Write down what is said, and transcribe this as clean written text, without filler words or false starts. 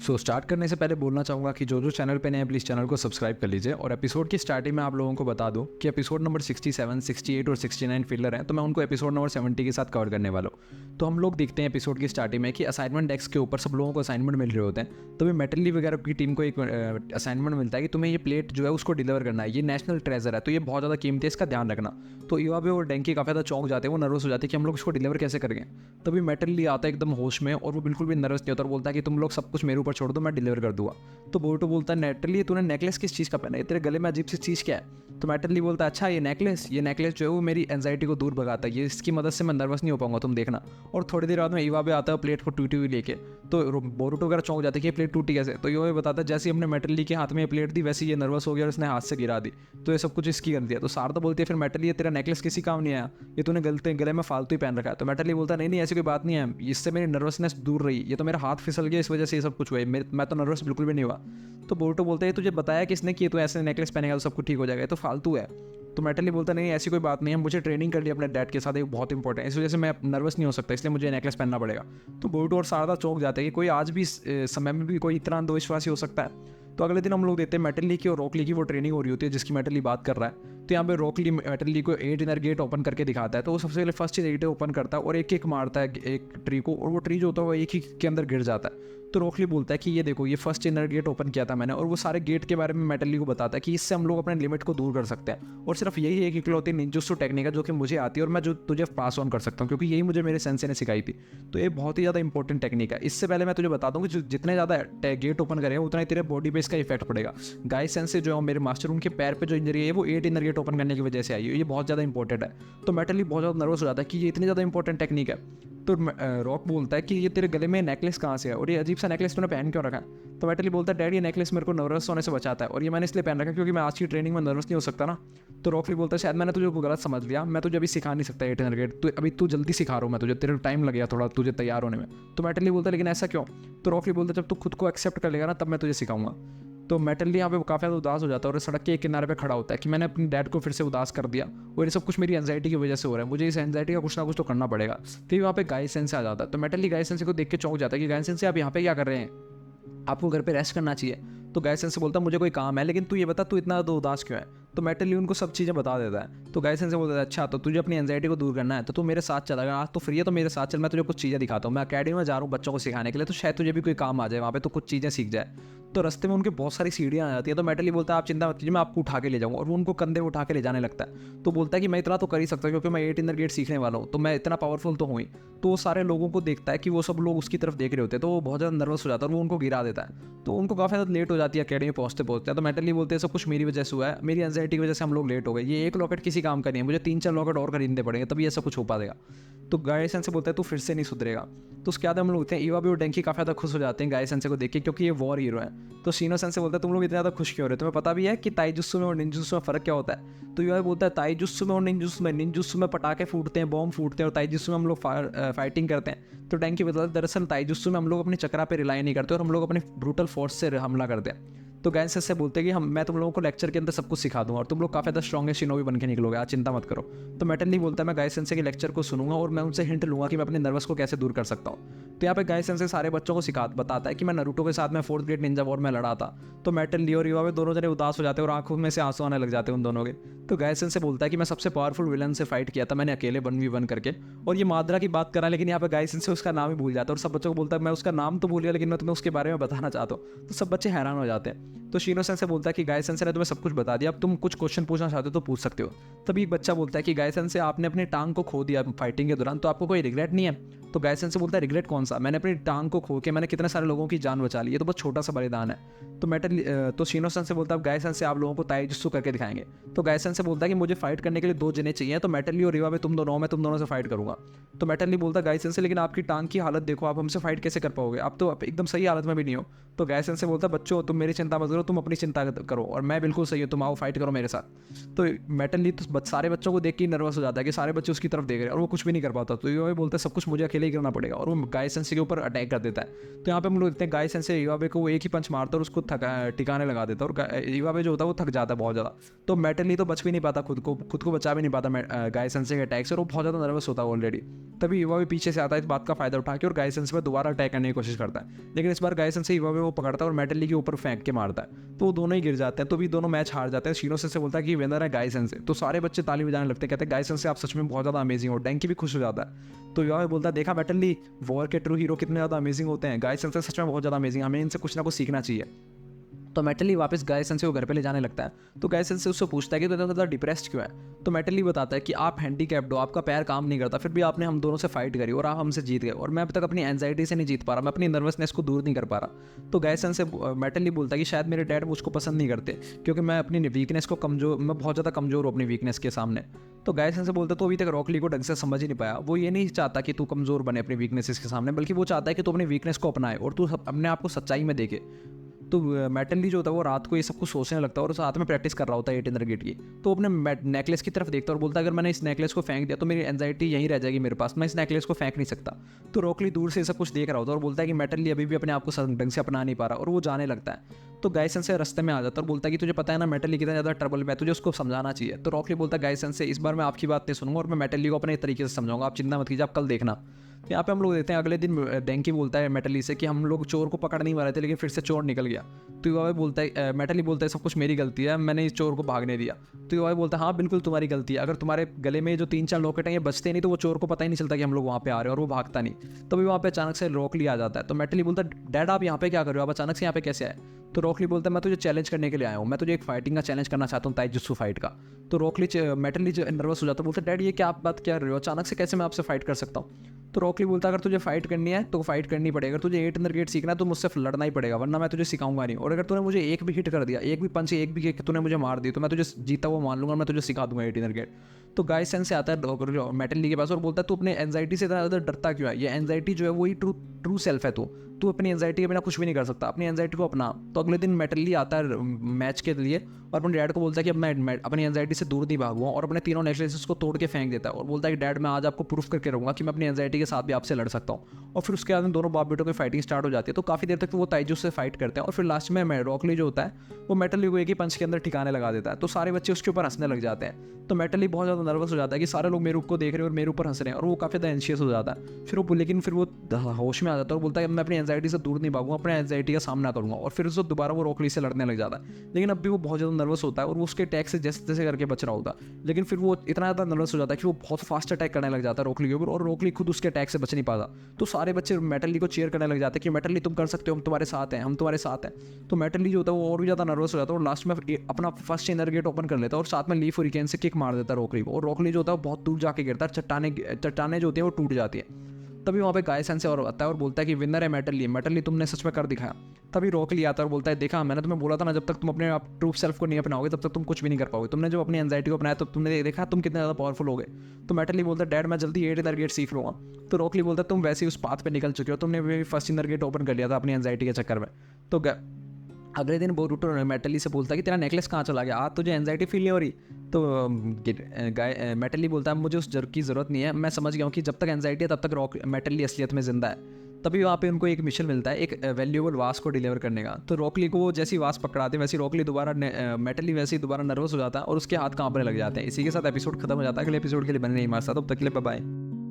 Start करने से पहले बोलना चाहूँगा कि जो चैनल पे नए हैं प्लीज़ चैनल को सब्सक्राइब कर लीजिए। और एपिसोड की स्टार्टिंग में आप लोगों को बता दूं कि एपिसोड नंबर 67, 68 और 69 फिलर हैं, तो मैं उनको एपिसोड नंबर 70 के साथ कवर करने वाला हूँ। तो हम लोग देखते हैं एपिसोड की स्टार्टिंग में कि असाइनमेंट डेस्क के ऊपर सब लोगों को असाइनमेंट मिल रहे होते हैं। तो मेटली वगैरह की टीम को एक असाइनमेंट मिलता है कि तुम्हें ये प्लेट जो है उसको डिलीवर करना है, ये नेशनल ट्रेजर है, तो ये बहुत ज़्यादा कीमती है, इसका ध्यान रखना। तो युवा और डेंकी काफ़ी ज़्यादा चौंक जाते हैं, वो नर्वस हो जाते हैं कि हम लोग इसको डिलीवर कैसे करेंगे। तभी मेटली आता है एकदम होश में और वो बिल्कुल भी नर्वस नहीं होता और बोलता है कि तुम लोग सब कुछ मेरे ऊपर छोड़ दो, मैं डिलीवर कर दूंगा। तो बोर्टो बोलता है नेटली तूने नेकलेस किस चीज़ का पहना है, तेरे गले में अजीब सी चीज़ क्या है। तो मेटली बोलता है अच्छा ये नेकलेस जो है वो मेरी एंजाइटी को दूर भगाता है, ये इसकी मदद से मैं नर्वस नहीं हो पाऊंगा, तुम देखना। और थोड़ी देर बाद में ईवा भी आता है प्लेट को टूटी हुई लेके। तो बोरुटो वगैरह चौंक जाते हैं कि ये प्लेट टूटी कैसे। तो ईवा भी बताता है जैसे ही हमने मेटली के हाथ में ये प्लेट दी वैसे ये नर्वस हो गया और उसने हाथ से गिरा दी, तो ये सब कुछ इसकी कर दिया। तो सारदा बोलती है फिर मेटली ये तेरा नेकलेस किसी काम नहीं आया, ये तूने गले में फालतू ही पहन रखा है। तो मेटली बोलता नहीं ऐसी कोई बात नहीं है, इससे मेरी नर्वसनेस दूर रही, ये तो मेरा हाथ फिसल गया इस वजह से ये सब कुछ हुआ, मैं तो नर्वस बिल्कुल भी नहीं हुआ। तो बोरुटो बोलते हैं तुझे बताया किसने कि तू ऐसे नेकलेस पहनेगा तो सब कुछ ठीक हो जाएगा, तो फालतू है। तो मेटली बोलता नहीं ऐसी कोई बात नहीं है, मुझे ट्रेनिंग कर लिया अपने डैड के साथ, एक बहुत इंपॉर्टेंट है, इस वजह से मैं नर्वस नहीं हो सकता, इसलिए मुझे नेकलेस पहनना पड़ेगा। तो बोरुटो और सारदा चौंक जाते हैं कि कोई आज भी इस समय में भी कोई इतना अंधविश्वासी हो सकता है। तो अगले दिन हम लोग देखते हैं मेटली की और रॉकली की वो ट्रेनिंग हो रही होती है जिसकी मेटली बात कर रहा है। तो यहाँ पे रॉकली मेटली को 8 इनर गेट ओपन करके दिखाता है। तो वो सबसे पहले फर्स्ट चीज 8 ओपन करता है और एक मारता है एक ट्री को, और वो ट्री जो होता है वो एक ही के अंदर गिर जाता है। तो रॉकली बोलता है कि ये देखो ये फर्स्ट इनर गेट ओपन किया था मैंने, और वो सारे गेट के बारे में मेटली को बताता है कि इससे हम लोग अपने लिमिट को दूर कर सकते हैं, और सिर्फ यही एक इकलौती निंजुत्सु टेक्निक है जो कि मुझे आती है और मैं जो तुझे पास ऑन कर सकता हूँ, क्योंकि यही मुझे मेरे सेंसे ने सिखाई थी। तो ये बहुत ही ज़्यादा इंपॉर्टेंट टेक्निक है। इससे पहले मैं तुझे बता दूँ कि जितने ज़्यादा गेट ओपन करेगा उतना ही तेरे बॉडी पे इसका इफेक्ट पड़ेगा। गाय सेंसे जो है मेरे मास्टर, उनके पैर पे जो इंजरी है वो 8 इनर गेट ओपन करने की वजह से आई है, ये बहुत ज़्यादा इंपॉर्टेंट है। तो मेटली बहुत ज़्यादा नर्वस हो जाता है कि ये इतनी ज़्यादा इंपॉर्टेंट टेक्निक है। तो रॉक बोलता है कि ये तेरे गले में नेकलेस कहाँ से है और ये अजीब सा नेकलेस तूने पहन क्यों रखा है। तो मेटली बोलता है डैड ये नेकलेस मेरे को नर्वस होने से बचाता है और ये मैंने इसलिए पहन रखा क्योंकि मैं आज की ट्रेनिंग में नर्वस नहीं हो सकता ना। तो रॉकली बोलता है शायद मैंने तुझे गलत समझ लिया, मैं तुझे अभी सिखा नहीं सकता 8 इनर गेट, तो अभी तू जल्दी सिखा रहा हूँ मैं तुझे, तेरे टाइम लगेगा थोड़ा तुझे तैयार होने में। तो मेटली बोलता है लेकिन ऐसा क्यों। तो रॉकली बोलता है जब तू खुद को एक्सेप्ट कर लेगा ना तब मैं तुझे सिखाऊंगा। तो मेटली यहाँ पे काफ़ी ज़्यादा उदास हो जाता है और सड़क के एक किनारे पे खड़ा होता है कि मैंने अपने डैड को फिर से उदास कर दिया और ये सब कुछ मेरी एंजाइटी की वजह से हो रहा है, मुझे इस एंजाइटी का कुछ ना कुछ तो करना पड़ेगा। फिर वहाँ पे गाय सेंसे आ जाता है। तो मेटली गाय सेंसे को देख के चौंक जाता है कि गाय सेंसे आप यहाँ पे क्या कर रहे हैं, आपको घर पे रेस्ट करना चाहिए। तो गाय सेंसे बोलता है मुझे कोई काम है, लेकिन तू ये बता तू इतना तो उदास क्यों है। तो मेटली उनको सब चीज़ें बता देता है। तो गाय सेंसे बोलता है अच्छा तो तुझे अपनी एंजाइटी को दूर करना है तो तू मेरे साथ चला गया, आज तो फ्री है तो मेरे साथ चल, मैं तुझे कुछ चीज़ें दिखाता हूँ, मैं अकेडमी में जा रहा हूँ बच्चों को सिखाने के लिए, तो शायद तुझे भी कोई काम आ जाए वहाँ पे, तो कुछ चीज़ें सीख जाए। तो रास्ते में उनके बहुत सारी सीढ़ियाँ आ जाती है। तो मेटली बोलता है आप चिंता मत कीजिए मैं आपको उठा के ले जाऊँगा, और वो उनको कंधे उठा के ले जाने लगता है। तो बोलता है कि मैं इतना तो कर ही सकता हूँ क्योंकि मैं 8 इनर गेट सीखने वाला हूँ, तो मैं इतना पावरफुल तो हूँ ही। तो वो सारे लोगों को देखता है कि वो सब लोग उसकी तरफ देख रहे होते हैं, तो वो बहुत ज़्यादा नर्वस हो जाता है और वो उनको गिरा देता है। तो उनको काफ़ी ज़्यादा लेट हो जाती है अकेडमी पहुँचते। तो मेटली बोलते हैं सब कुछ मेरी वजह से हुआ है, मेरी एंजाइटी की वजह से हम लोग लेट हो गए, ये एक लॉकेट किसी काम का नहीं है, मुझे 3-4 लॉकेट और खरीदने पड़ेंगे तभी ऐसा कुछ हो पाएगा। तो गाय सेंसे बोलता है तू फिर से नहीं सुधरेगा। तो उसके बाद हम लोग होते हैं ईवा भी और डेंकी काफ़ी ज़्यादा खुश हो जाते हैं गाय सेंसे को देख के, क्योंकि ये वॉर हीरो है। तो शीनो सेंसे बोलता है तुम लोग इतने ज़्यादा खुश क्यों हो रहे हो, तुम्हें पता भी है कि ताइजुत्सु में और निंजुत्सु में फ़र्क क्या होता है। तो ईवा बोलता है ताइजुत्सु में और निंजुत्सु में पटाखे फूटते हैं, बॉम्ब फूटते हैं, और ताइजुत्सु में हम लोग फाइटिंग करते हैं। तो डेंकी बताता है दरअसल ताइजुत्सु में हम लोग अपनी चक्रा पे रिलाई नहीं करते और हम लोग अपने ब्रूटल फोर्स से हमला करते हैं। तो गाय सेंसे बोलते हैं कि मैं तुम लोगों को लेक्चर के अंदर सब कुछ सिखा दूंगा और तुम लोग काफ़ी ज़्यादा स्ट्रॉन्गेस्ट शिनोबी बन के निकलोगे, आज चिंता मत करो। तो मेटली बोलता है मैं गाय सेंसे के लेक्चर को सुनूंगा और मैं उनसे हिंट लूंगा कि मैं अपने नर्वस को कैसे दूर कर सकता हूँ। तो यहाँ पे गाय सेंसे सारे बच्चों को बताता है कि मैं नारुतो के साथ में 4th ग्रेड निंजा वॉर में लड़ा था। तो मेटली और ईवा दोनों जने उदास हो जाते हैं और आंखों में से आंसू आने लग जाते हैं उन दोनों के। तो गाय सेंसे बोलता है कि मैं सबसे पावरफुल विलन से फाइट किया था मैंने अकेले 1v1 करके, और ये माद्रा की बात करा, लेकिन यहाँ पे गाय सेंसे उसका नाम ही भूल जाता है और सब बच्चों को बोलता है मैं उसका नाम तो भूल गया लेकिन मैं तुम्हें उसके बारे में बताना चाहता हूँ। तो सब बच्चे हैरान हो जाते हैं। तो शीनो सेंसे बोलता है कि गाय सेंसे ने तुम्हें सब कुछ बता दिया, अब तुम कुछ क्वेश्चन पूछना चाहते हो तो पूछ सकते हो। तभी एक बच्चा बोलता है कि गाय सेंसे आपने अपनी टांग को खो दिया फाइटिंग के दौरान, तो आपको कोई रिग्रेट नहीं है। तो गाय सेंसे बोलता है रिग्रेट कौन सा, मैंने अपनी टांग को खो के मैंने कितने सारे लोगों की जान बचा ली, ये तो बहुत छोटा सा बलिदान है। तो शीनो सेंसे बोलता है गाय सेंसे आप लोगों को ताइजुत्सु करके दिखाएंगे। तो गाय सेंसे बोलता है कि मुझे फाइट करने के लिए 2 जने चाहिए, तो मेटली और ईवा में तुम दोनों से फाइट करूंगा। तो मेटली बोलता है गाय सेंसे लेकिन आपकी टांग की हालत देखो, आप हमसे फाइट कैसे कर पाओगे, आप तो एकदम सही हालत में भी नहीं हो। तो गाय सेंसे बोलता है बच्चों तुम मेरी चिंता मत करो, तुम अपनी चिंता करो और मैं बिल्कुल सही हूँ, तुम आओ फाइट करो मेरे साथ। तो मेटली तो सारे बच्चों को देख के नर्वस हो जाता है कि सारे बच्चे उसकी तरफ देख रहे हैं और वो कुछ भी नहीं कर पाता। तो ईवा बोलता है सब कुछ मुझे अकेले ही करना पड़ेगा, और वो गाय सेंसे के ऊपर अटैक कर देता है। तो यहाँ पे हम लोग देखते हैं गाय सेंसे ईवा को वो एक ही पंच मारता है और उसको टिकाने लगा देता है, और ईवा जो होता है वो थक जाता है बहुत ज़्यादा। तो मेटली तो बच भी नहीं पाता, खुद को बचा भी नहीं पाता गाय सेंसे के अटैक से, और वो बहुत ज़्यादा नर्वस होता है ऑलरेडी। तभी ईवा भी पीछे से आता है इस बात का फायदा उठा के और गाय सेंसे पर दोबारा अटैक करने की कोशिश करता है, लेकिन इस बार गाय सेंसे ईवा वो पकड़ता है और मेटली के ऊपर फेंक के मारता है, तो वो दोनों ही गिर जाते हैं। तो भी दोनों मैच हार जाते हैं। शीनो से बोलता है कि विनर है गाई सेंसे। तो सारे बच्चे ताली बजाने लगते हैं, कहते हैं गाई सेंसे आप सच में बहुत ज़्यादा अमेजिंग हो। डैंकी भी खुश हो जाता है। तो युआवे बोलता है देखा मेटली वॉर के ट्रू हीरो कितने ज़्यादा अमेजिंग होते हैं, गाई सेंसे सच में बहुत ज़्यादा अमेजिंग, हमें इनसे कुछ ना कुछ सीखना चाहिए। तो मेटली वापस गाय सेंसे को घर पे ले जाने लगता है। तो गाय सेंसे उससे पूछता है कि तो ज़्यादा डिप्रेस्ड क्यों है। तो मेटली बताता है कि आप हैंडीकैप्ड हो, आपका पैर काम नहीं करता, फिर भी आपने हम दोनों से फाइट करी और आप हमसे जीत गए, और मैं अब तक अपनी एंजाइटी से नहीं जीत पा रहा, मैं अपनी नर्वसनेस को दूर नहीं कर पा रहा। तो गाय सेंसे मेटली बोलता है कि शायद मेरे डैड मुझको पसंद नहीं करते, क्योंकि मैं अपनी वीकनेस को मैं बहुत ज़्यादा कमज़ोर हूँ अपनी वीकनेस के सामने। तो गाय सेंसे बोलता तो अभी तक रॉक ली को ढंग से समझ ही नहीं पाया। वो ये नहीं चाहता कि तू कमज़ोर बने अपनी वीकनेसेस के सामने, बल्कि वो चाहता है कि तू अपनी वीकनेस को अपनाए और तू अपने आप को सच्चाई में देखे। तो मेटली जो होता है वो रात को ये सब कुछ सोचने लगता है और साथ में प्रैक्टिस कर रहा होता है 8 गेट की। तो अपने नेकलेस की तरफ देखता है और बोलता है अगर मैंने इस नेकलेस को फेंक दिया तो मेरी एंजाइटी यहीं रह जाएगी मेरे पास, मैं इस नेकलेस को फेंक नहीं सकता। तो रॉकली दूर से सब कुछ देख रहा होता है और बोलता है कि मेटली अभी भी अपने आप को ढंग से अपना नहीं पा रहा, और वो जाने लगता है। तो गायसन से रास्ते में आ जाता है और बोलता है कि तुझे पता है ना मेटली कितना ज़्यादा ट्रबल में है, तुझे उसको समझाना चाहिए। तो रॉकली बोलता है गायसन से इस बार मैं आपकी बात नहीं सुनूंगा और मैं मेटली को अपने तरीके से समझाऊंगा, आप चिंता मत कीजिए, आप कल देखना। यहाँ पे हम लोग देखते हैं अगले दिन डैंकी बोलता है मेटली से कि हम लोग चोर को पकड़ नहीं पा रहे थे लेकिन फिर से चोर निकल गया। तो युवा बोलता है मेटली बोलता है सब कुछ मेरी गलती है, मैंने इस चोर को भागने दिया। तो युवा बोलता है हाँ बिल्कुल तुम्हारी गलती है, अगर तुम्हारे गले में जो 3-4 लॉकेट हैं ये बचते नहीं तो वो चोर को पता ही नहीं चलता कि हम लोग वहाँ पे आ रहे हैं और वो भागता नहीं। तभी वहाँ पे अचानक से रॉकली आ जाता है। तो मेटली बोलता है डैड आप यहाँ पे क्या कर रहे हो, आप अचानक से यहाँ पे कैसे आए। तो रॉकली बोलता है मैं तुझे चैलेंज करने के लिए आया हूँ, मैं तुझे एक फाइटिंग का चैलेंज करना चाहता हूँ, ताइजुत्सु फाइट का। तो रॉकली मेटली नर्वस हो जाता है, बोलता है डैड ये क्या आप बात कर रहे हो, अचानक से कैसे मैं आपसे फाइट कर सकता हूँ। तो रॉकली बोलता है अगर तुझे फाइट करनी है तो फाइट करनी पड़ेगी, अगर तुझे 8 गेट सीखना है तो मुझसे लड़ना ही पड़ेगा, वरना मैं तुझे सिखाऊंगा नहीं। और अगर तूने मुझे एक भी हिट कर दिया, एक भी पंच, एक भी किक तूने मुझे मार दी तो मैं तुझे जीता हुआ मान लूंगा, मैं तुझे सिखा दूंगा 8 गेट। तो गाय सेंस से आता है मेटली के पास और बोलता है तू अपने एंजाइटी से इतना ज़्यादा डरता क्यों है, ये एंजाइटी जो है वही ट्रू सेल्फ है, तू अपनी एंजाइटी के बिना कुछ भी नहीं कर सकता, अपनी एंजाइटी को अपना। तो अगले दिन मेटली आता है मैच के लिए और अपने डैड को बोलता है कि अब मैं अपनी एंजाइटी से दूर नहीं भागूंगा, और अपने तीनों नेकलेसेस को तोड़ के फेंक देता है और बोलता है कि डैड मैं आज आपको प्रूफ करके रहूंगा कि मैं अपनी एंजाइटी के साथ भी आपसे लड़ सकता हूँ। और फिर उसके बाद दोनों बाप बेटों की फाइटिंग स्टार्ट हो जाती है। तो काफ़ी देर तक वो ताइजू से फाइट करते हैं और फिर लास्ट में रॉकली जो होता है वो मेटली को एक ही पंच के अंदर ठिकाने लगा देता है। तो सारे बच्चे उसके ऊपर हंसने लग जाते हैं। तो मेटली बहुत ज़्यादा नर्वस हो जाता है कि सारे लोग मेरे को देख रहे हैं और मेरे ऊपर हंस रहे हैं, और वो काफ़ी ज़्यादा एंशियस हो जाता है। फिर वो होश में आ जाता है और बोलता है मैं अपनी एंजाइटी से दूर नहीं भागूंगा, अपने एंजाइटी का सामना करूंगा। और फिर उसको दोबारा वो रॉकली से लड़ने लग जाता है, लेकिन अब भी वो बहुत ज़्यादा नर्वस होता है और वो उसके अटैक से जैसे तैसे करके बच रहा होता है। लेकिन फिर वो इतना ज़्यादा नर्वस हो जाता है कि वो बहुत फास्ट अटैक करने लग जाता है रॉकली के ऊपर, और रॉकली खुद उसके अटैक से बच नहीं पाता। तो सारे बच्चे मेटली को चीयर करने लग जाते हैं कि मेटली तुम कर सकते हो, हम तुम्हारे साथ हैं, हम तुम्हारे साथ हैं। तो मेटली जो होता है वो और भी ज़्यादा नर्वस हो जाता है और लास्ट में अपना फर्स्ट इनर गेट ओपन कर लेता है और साथ में लीफ हरिकेन से किक मार देता है रॉकली को, और रॉकली जो होता है वो बहुत दूर जाके गिरता है, चट्टाने जो होती है वो टूट जाती है। तभी वहाँ पे गाय सेंसे और आता है और बोलता है कि विनर है मेटली तुमने सच में कर दिखाया। तभी रॉकली आता है और बोलता है देखा मैंने तुम्हें बोला था ना, जब तक तुम अपने आप ट्रू सेल्फ को नहीं अपनाओगे तब तक तुम कुछ भी नहीं कर पाओगे, तुमने जब अपनी एंजाइटी को अपनाया तो तुमने देखा तुम कितने ज़्यादा पावरफुल हो गए। तो मेटली बोलता है डैड मैं जल्दी 8 इनर गेट सीख लूँगा। तो रॉकली बोलता है तुम वैसे ही उस पाथ पे निकल चुके हो, तुमने भी फर्स्ट इनर गेट ओपन कर लिया था अपनी एंजाइटी के चक्कर में। तो अगले दिन बोरुटो मेटली से बोलता है कि तेरा नेकलेस कहाँ चला गया, आज तुझे एंजाइटी फील नहीं हो रही। तो मेटली बोलता है मुझे उस की ज़रूरत नहीं है, मैं समझ गया हूँ कि जब तक एंजाइटी है तब तक मेटली असलियत में जिंदा है। तभी वहाँ पे उनको एक मिशन मिलता है एक वैल्यूएबल वास को डिलीवर करने का। तो रॉकली को वो जैसी वास पकड़ाते वैसी रॉकली मेटली वैसे ही दोबारा नर्वस हो जाता है और उसके हाथ कांपने लग जाते हैं। इसी के साथ एपिसोड खत्म हो जाता है। अगले एपिसोड के लिए बने नहीं मार सकता, तब तक के लिए बाय बाय।